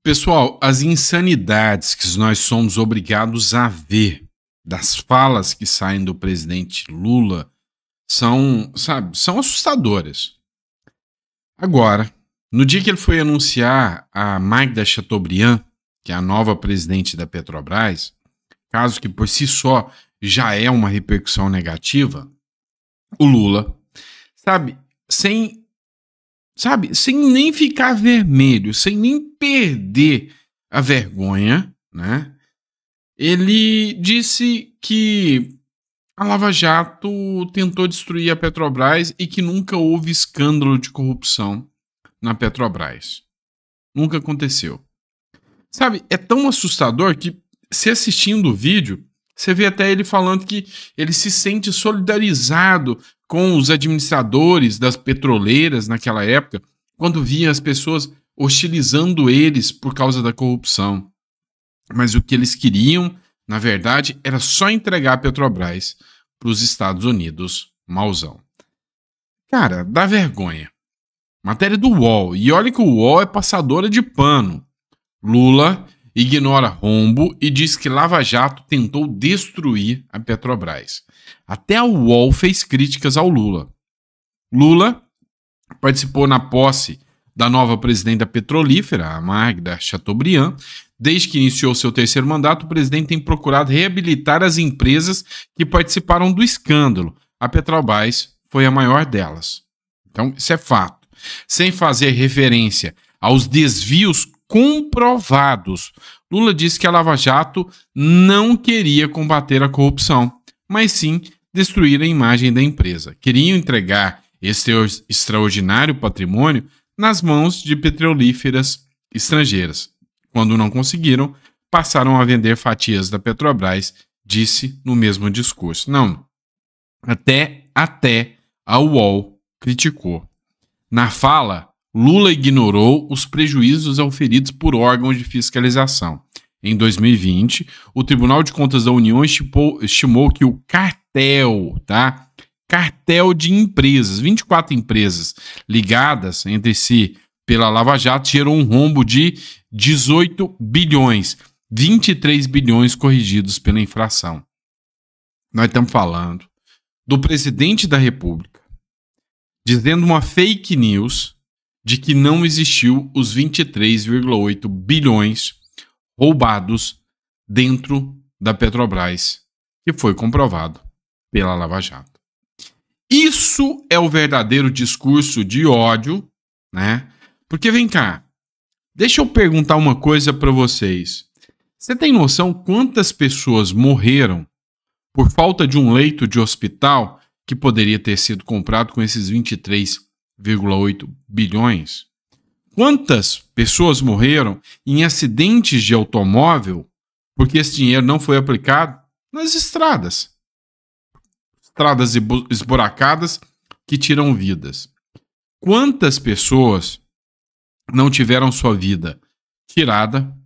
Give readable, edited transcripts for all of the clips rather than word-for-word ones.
Pessoal, as insanidades que nós somos obrigados a ver das falas que saem do presidente Lula são, sabe, são assustadoras. Agora, no dia que ele foi anunciar a Magda Chateaubriand, que é a nova presidente da Petrobras, caso que por si só já é uma repercussão negativa, o Lula, sem nem ficar vermelho, sem nem perder a vergonha, né? Ele disse que a Lava Jato tentou destruir a Petrobras e que nunca houve escândalo de corrupção na Petrobras. Nunca aconteceu. Sabe, é tão assustador que, se assistindo o vídeo, você vê até ele falando que ele se sente solidarizado com os administradores das petroleiras naquela época, quando via as pessoas hostilizando eles por causa da corrupção. Mas o que eles queriam, na verdade, era só entregar a Petrobras para os Estados Unidos, mauzão. Cara, dá vergonha. Matéria do UOL. E olha que o UOL é passadora de pano. Lula ignora rombo e diz que Lava Jato tentou destruir a Petrobras. Até a UOL fez críticas ao Lula. Lula participou na posse da nova presidente da petrolífera, a Magda Chateaubriand. Desde que iniciou seu terceiro mandato, o presidente tem procurado reabilitar as empresas que participaram do escândalo. A Petrobras foi a maior delas. Então, isso é fato. Sem fazer referência aos desvios comprovados, Lula disse que a Lava Jato não queria combater a corrupção, mas sim destruir a imagem da empresa. Queriam entregar esse extraordinário patrimônio nas mãos de petrolíferas estrangeiras. Quando não conseguiram, passaram a vender fatias da Petrobras, disse no mesmo discurso. Não, até a UOL criticou. Na fala, Lula ignorou os prejuízos auferidos por órgãos de fiscalização. Em 2020, o Tribunal de Contas da União estimou que o cartel de empresas, 24 empresas ligadas entre si pela Lava Jato, gerou um rombo de 18 bilhões, 23 bilhões corrigidos pela infração. Nós estamos falando do presidente da República dizendo uma fake news de que não existiu os 23,8 bilhões roubados dentro da Petrobras, que foi comprovado pela Lava Jato. Isso é o verdadeiro discurso de ódio, né? Porque vem cá, deixa eu perguntar uma coisa para vocês. Você tem noção quantas pessoas morreram por falta de um leito de hospital que poderia ter sido comprado com esses 23,8 bilhões? Quantas pessoas morreram em acidentes de automóvel porque esse dinheiro não foi aplicado nas estradas? Estradas esburacadas que tiram vidas. Quantas pessoas não tiveram sua vida tirada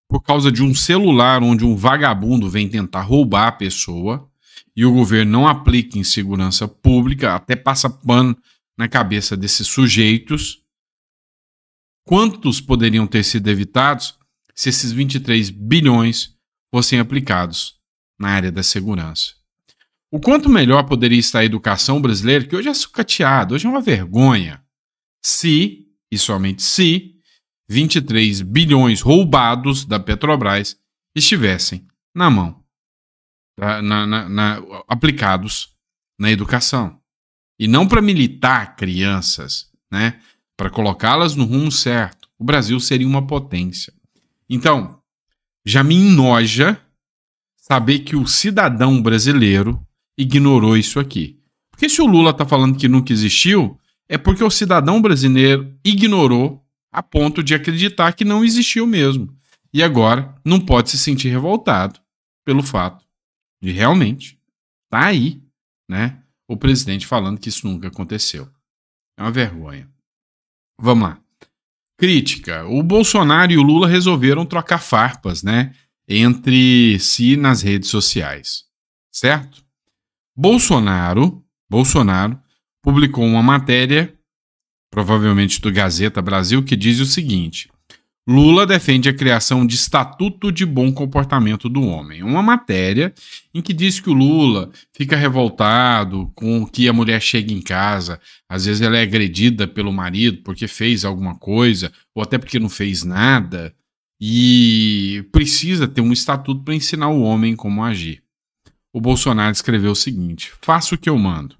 por causa de um celular onde um vagabundo vem tentar roubar a pessoa e o governo não aplica em segurança pública, até passa pano na cabeça desses sujeitos? Quantos poderiam ter sido evitados se esses 23 bilhões fossem aplicados na área da segurança? O quanto melhor poderia estar a educação brasileira, que hoje é sucateada, hoje é uma vergonha, se, e somente se, 23 bilhões roubados da Petrobras estivessem na mão, aplicados na educação. E não para militar crianças, né? Para colocá-las no rumo certo. O Brasil seria uma potência. Então, já me enoja saber que o cidadão brasileiro ignorou isso aqui. Porque se o Lula está falando que nunca existiu, é porque o cidadão brasileiro ignorou a ponto de acreditar que não existiu mesmo. E agora não pode se sentir revoltado pelo fato de realmente tá aí, né, o presidente falando que isso nunca aconteceu. É uma vergonha. Vamos lá. Crítica. O Bolsonaro e o Lula resolveram trocar farpas, né, entre si nas redes sociais. Certo? Bolsonaro publicou uma matéria, provavelmente do Gazeta Brasil, que diz o seguinte: Lula defende a criação de Estatuto de Bom Comportamento do Homem. Uma matéria em que diz que o Lula fica revoltado com que a mulher chega em casa, às vezes ela é agredida pelo marido porque fez alguma coisa, ou até porque não fez nada, e precisa ter um estatuto para ensinar o homem como agir. O Bolsonaro escreveu o seguinte: faça o que eu mando.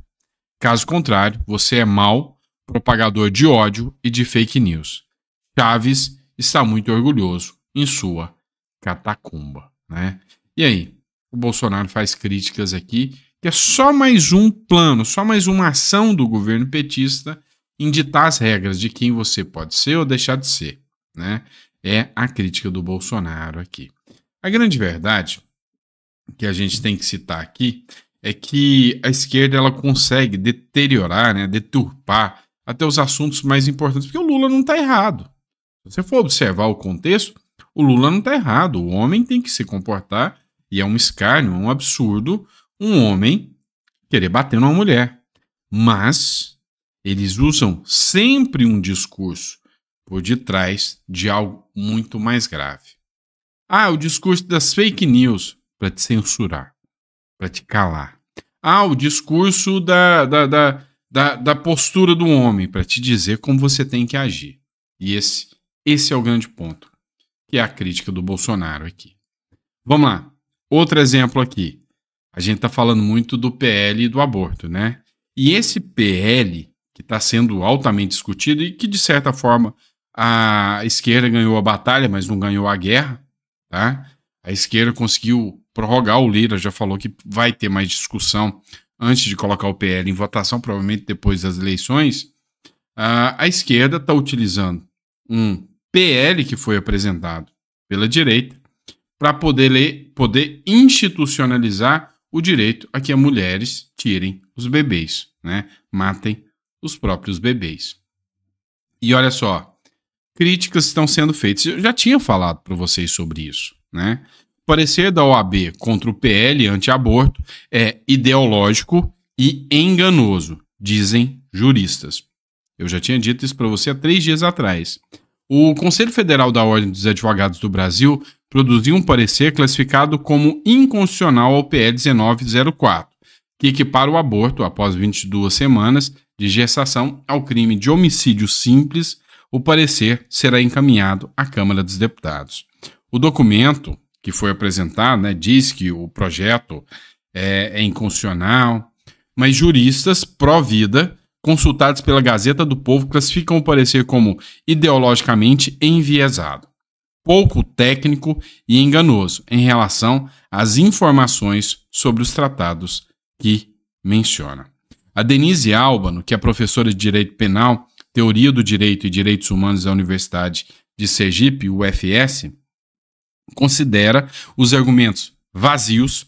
Caso contrário, você é mau, propagador de ódio e de fake news. Chaves está muito orgulhoso em sua catacumba, né? E aí, o Bolsonaro faz críticas aqui, que é só mais um plano, só mais uma ação do governo petista em ditar as regras de quem você pode ser ou deixar de ser, né? É a crítica do Bolsonaro aqui. A grande verdade que a gente tem que citar aqui é que a esquerda ela consegue deteriorar, né, deturpar até os assuntos mais importantes, porque o Lula não está errado. Se você for observar o contexto, o Lula não está errado. O homem tem que se comportar, e é um escárnio, um absurdo, um homem querer bater numa mulher. Mas eles usam sempre um discurso por detrás de algo muito mais grave. O discurso das fake news para te censurar, para te calar. O discurso da postura do homem para te dizer como você tem que agir. E esse é o grande ponto, que é a crítica do Bolsonaro aqui. Vamos lá. Outro exemplo aqui. A gente está falando muito do PL e do aborto, né? E esse PL, que está sendo altamente discutido e que, de certa forma, a esquerda ganhou a batalha, mas não ganhou a guerra, tá? A esquerda conseguiu prorrogar, o Lira já falou que vai ter mais discussão antes de colocar o PL em votação, provavelmente depois das eleições. A esquerda está utilizando um PL que foi apresentado pela direita para poder institucionalizar o direito a que as mulheres tirem os bebês, né? Matem os próprios bebês. E olha só, críticas estão sendo feitas. Eu já tinha falado para vocês sobre isso, né? O parecer da OAB contra o PL anti-aborto é ideológico e enganoso, dizem juristas. Eu já tinha dito isso para você há 3 dias atrás. O Conselho Federal da Ordem dos Advogados do Brasil produziu um parecer classificado como inconstitucional ao PL 1904, que equipara o aborto após 22 semanas de gestação ao crime de homicídio simples. O parecer será encaminhado à Câmara dos Deputados. O documento que foi apresentado, né, diz que o projeto é inconstitucional, mas juristas pró-vida consultados pela Gazeta do Povo classificam o parecer como ideologicamente enviesado, pouco técnico e enganoso em relação às informações sobre os tratados que menciona. A Denise Albano, que é professora de Direito Penal, Teoria do Direito e Direitos Humanos da Universidade de Sergipe, UFS, considera os argumentos vazios,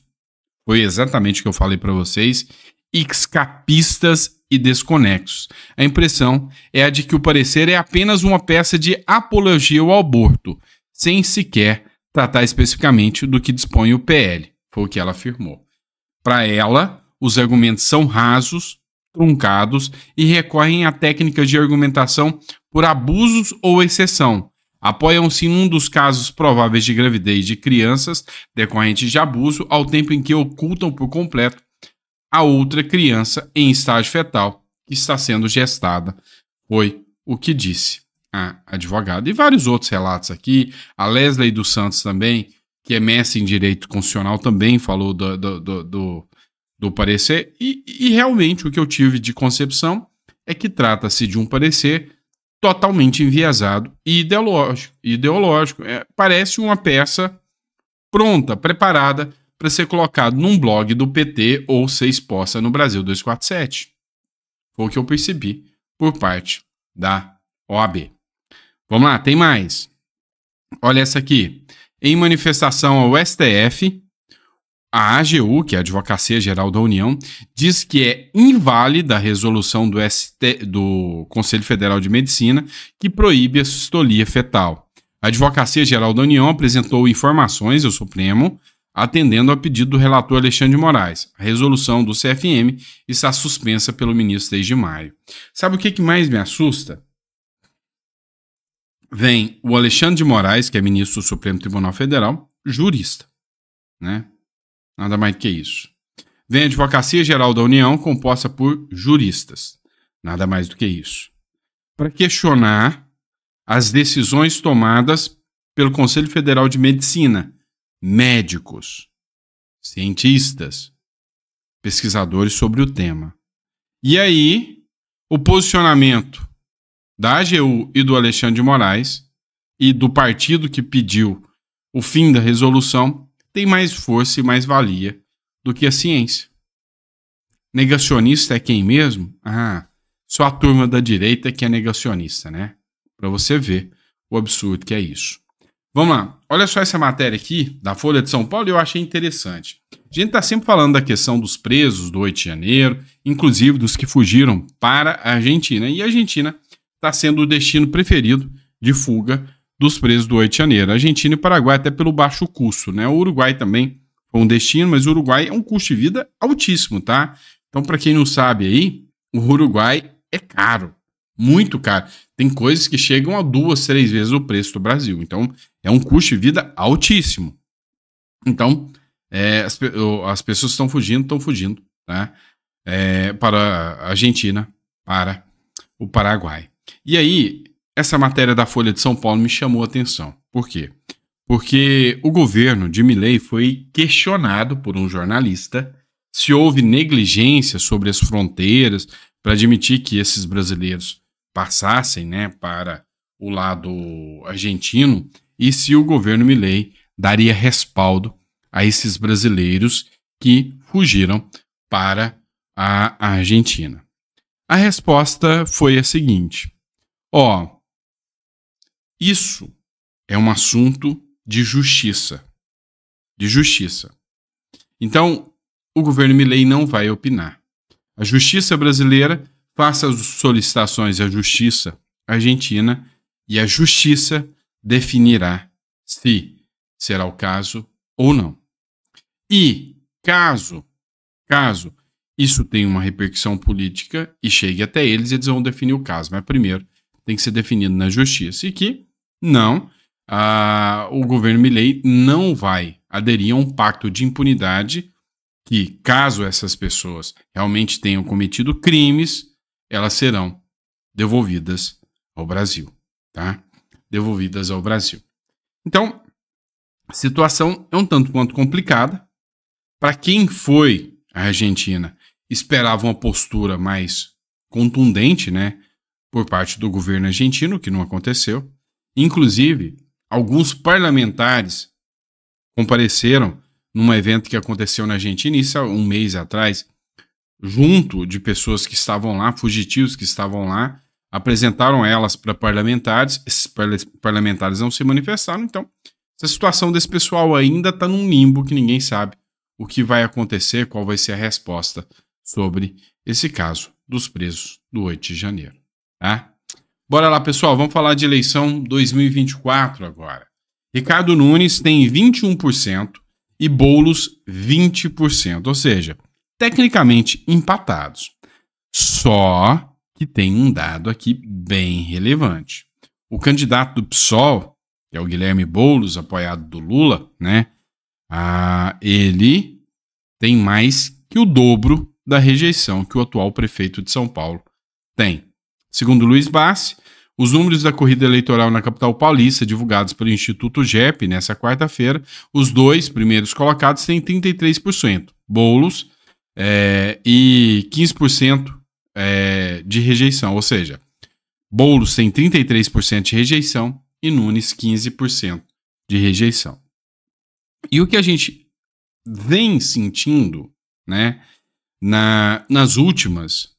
foi exatamente o que eu falei para vocês, escapistas e desconexos. A impressão é a de que o parecer é apenas uma peça de apologia ao aborto, sem sequer tratar especificamente do que dispõe o PL, foi o que ela afirmou. Para ela, os argumentos são rasos, truncados e recorrem a técnicas de argumentação por abusos ou exceção. Apoiam-se em um dos casos prováveis de gravidez de crianças decorrentes de abuso, ao tempo em que ocultam por completo a outra criança em estágio fetal que está sendo gestada, foi o que disse a advogada. E vários outros relatos aqui. A Leslie dos Santos também, que é mestre em Direito Constitucional, também falou do parecer. E realmente o que eu tive de concepção é que trata-se de um parecer totalmente enviesado e ideológico. Parece uma peça pronta, preparada para ser colocado num blog do PT ou ser exposta no Brasil 247. Foi o que eu percebi por parte da OAB. Vamos lá, tem mais. Olha essa aqui. Em manifestação ao STF, a AGU, que é a Advocacia Geral da União, diz que é inválida a resolução do Conselho Federal de Medicina que proíbe a sistolia fetal. A Advocacia Geral da União apresentou informações ao Supremo, atendendo ao pedido do relator Alexandre de Moraes. A resolução do CFM está suspensa pelo ministro desde maio. Sabe o que mais me assusta? vem o Alexandre de Moraes, que é ministro do Supremo Tribunal Federal, jurista, né? Nada mais do que isso. Vem a Advocacia Geral da União, composta por juristas. Nada mais do que isso. Para questionar as decisões tomadas pelo Conselho Federal de Medicina, médicos, cientistas, pesquisadores sobre o tema. E aí, o posicionamento da AGU e do Alexandre de Moraes e do partido que pediu o fim da resolução tem mais força e mais valia do que a ciência. Negacionista é quem mesmo? Só a turma da direita que é negacionista, né? Para você ver o absurdo que é isso. Vamos lá. Olha só essa matéria aqui da Folha de São Paulo, eu achei interessante. A gente está sempre falando da questão dos presos do 8 de janeiro, inclusive dos que fugiram para a Argentina. E a Argentina está sendo o destino preferido de fuga dos presos do 8 de janeiro. A Argentina e o Paraguai até pelo baixo custo, né? O Uruguai também foi um destino, mas o Uruguai é um custo de vida altíssimo, tá? Então, para quem não sabe aí, o Uruguai é caro, muito caro. Tem coisas que chegam a 2, 3 vezes o preço do Brasil. Então, é um custo de vida altíssimo. Então, as pessoas estão fugindo, tá? Para a Argentina, para o Paraguai. E aí, essa matéria da Folha de São Paulo me chamou a atenção. Por quê? Porque o governo de Milei foi questionado por um jornalista se houve negligência sobre as fronteiras para admitir que esses brasileiros passassem, né, para o lado argentino e se o governo Milei daria respaldo a esses brasileiros que fugiram para a Argentina. A resposta foi a seguinte: isso é um assunto de justiça. De justiça. Então, o governo Milei não vai opinar. A justiça brasileira faça as solicitações à justiça argentina e a justiça definirá se será o caso ou não. E caso isso tenha uma repercussão política e chegue até eles vão definir o caso. Mas primeiro tem que ser definido na justiça. E que não, o governo Milei não vai aderir a um pacto de impunidade que, caso essas pessoas realmente tenham cometido crimes, elas serão devolvidas ao Brasil, tá? Devolvidas ao Brasil. Então, a situação é um tanto quanto complicada. Para quem foi à Argentina, esperava uma postura mais contundente, né, por parte do governo argentino, que não aconteceu. Inclusive, alguns parlamentares compareceram num evento que aconteceu na Argentina, isso há um mês atrás, junto de pessoas que estavam lá, fugitivos que estavam lá, apresentaram elas para parlamentares, esses parlamentares não se manifestaram, então essa situação desse pessoal ainda está num limbo que ninguém sabe o que vai acontecer, qual vai ser a resposta sobre esse caso dos presos do 8 de janeiro. Tá? Bora lá, pessoal, vamos falar de eleição 2024 agora. Ricardo Nunes tem 21% e Boulos 20%, ou seja, tecnicamente empatados. Só que tem um dado aqui bem relevante. O candidato do PSOL, que é o Guilherme Boulos, apoiado do Lula, né? Ele tem mais que o dobro da rejeição que o atual prefeito de São Paulo tem. Segundo Luiz Bassi, os números da corrida eleitoral na capital paulista, divulgados pelo Instituto GEP nessa quarta-feira, os dois primeiros colocados têm 33%, Boulos e 15% de rejeição, ou seja, Boulos tem 33% de rejeição e Nunes 15% de rejeição. E o que a gente vem sentindo, né, nas últimas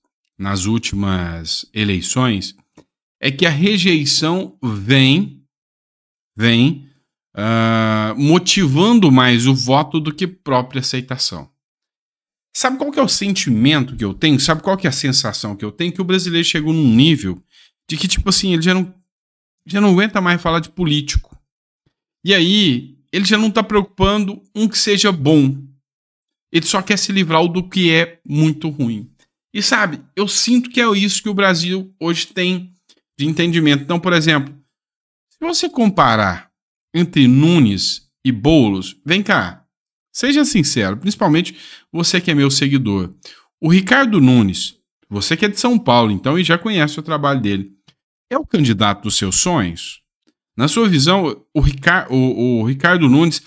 eleições é que a rejeição vem motivando mais o voto do que própria aceitação. Sabe qual que é o sentimento que eu tenho? Sabe qual que é a sensação que eu tenho? Que o brasileiro chegou num nível de que, tipo assim, ele já não aguenta mais falar de político. E aí, ele já não está preocupando que seja bom. Ele só quer se livrar do que é muito ruim. E sabe, eu sinto que é isso que o Brasil hoje tem de entendimento. Então, por exemplo, Se você comparar entre Nunes e Boulos, vem cá, seja sincero, principalmente você que é meu seguidor. O Ricardo Nunes, você que é de São Paulo, então, e já conhece o trabalho dele, é o candidato dos seus sonhos? Na sua visão, o Ricardo Nunes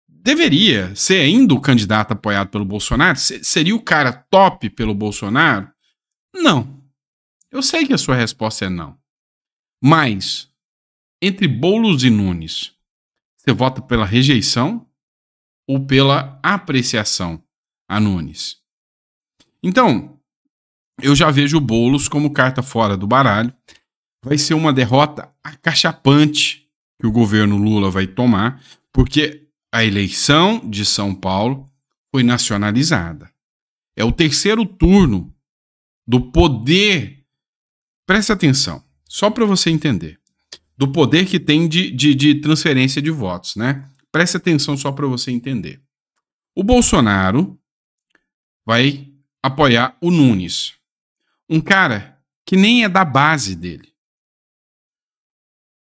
deveria ser ainda o candidato apoiado pelo Bolsonaro? Seria o cara top pelo Bolsonaro? Não. Eu sei que a sua resposta é não. Mas, entre Boulos e Nunes, você vota pela rejeição ou pela apreciação a Nunes? Então, eu já vejo o Boulos como carta fora do baralho. Vai ser uma derrota acachapante que o governo Lula vai tomar, porque a eleição de São Paulo foi nacionalizada. É o terceiro turno do poder. Presta atenção, só para você entender. Do poder que tem de transferência de votos, né? Presta atenção só para você entender. O Bolsonaro vai apoiar o Nunes, um cara que nem é da base dele.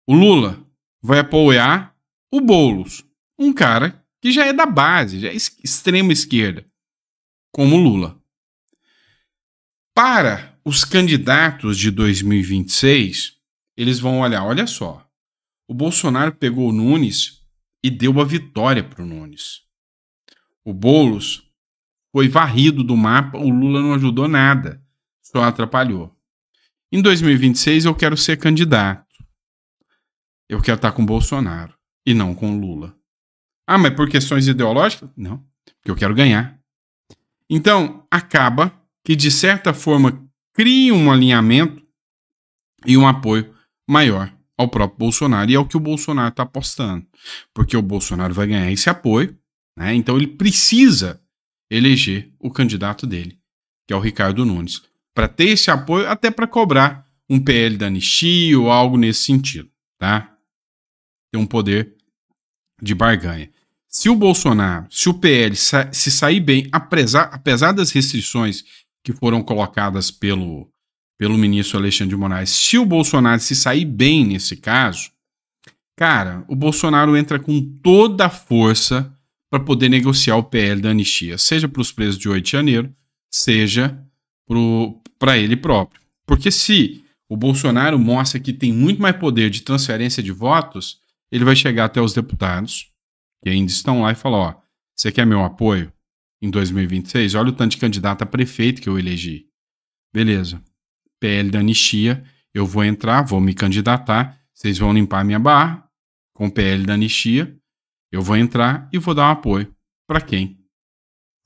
O Lula vai apoiar o Boulos, um cara que já é da base, já é extrema esquerda, como o Lula. Para os candidatos de 2026, eles vão olhar, olha só, o Bolsonaro pegou o Nunes e deu a vitória para o Nunes. O Boulos foi varrido do mapa, o Lula não ajudou nada, só atrapalhou. Em 2026 eu quero ser candidato. Eu quero estar com o Bolsonaro e não com o Lula. Ah, mas por questões ideológicas? Não, porque eu quero ganhar. Então, acaba que, de certa forma, cria um alinhamento e um apoio maior ao próprio Bolsonaro. E é o que o Bolsonaro está apostando. Porque o Bolsonaro vai ganhar esse apoio, né? Então ele precisa eleger o candidato dele, que é o Ricardo Nunes, para ter esse apoio, até para cobrar um PL da anistia ou algo nesse sentido, tá? Tem um poder de barganha. Se o Bolsonaro, se o PL se sair bem, apesar das restrições que foram colocadas pelo ministro Alexandre de Moraes, se o Bolsonaro se sair bem nesse caso, cara, o Bolsonaro entra com toda a força para poder negociar o PL da anistia, seja para os presos de 8 de janeiro, seja para ele próprio. Porque se o Bolsonaro mostra que tem muito mais poder de transferência de votos, ele vai chegar até os deputados, que ainda estão lá, e falar, ó, você quer meu apoio em 2026? Olha o tanto de candidato a prefeito que eu elegi. Beleza. PL da anistia, eu vou entrar, vou me candidatar, vocês vão limpar minha barra com o PL da anistia, eu vou entrar e vou dar um apoio para quem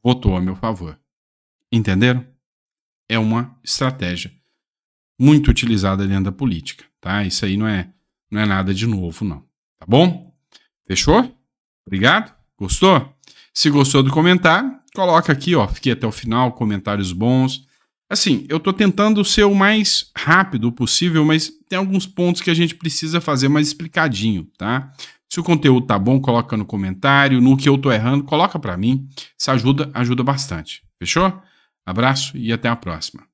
votou a meu favor. Entenderam? É uma estratégia muito utilizada dentro da política, tá? Isso aí não é nada de novo, não. Tá bom? Fechou? Obrigado? Gostou? Se gostou do comentário, coloca aqui, ó. Fiquei até o final, comentários bons. Assim, eu tô tentando ser o mais rápido possível, mas tem alguns pontos que a gente precisa fazer mais explicadinho, tá? Se o conteúdo tá bom, coloca no comentário. No que eu tô errando, coloca pra mim. Isso ajuda bastante. Fechou? Abraço e até a próxima.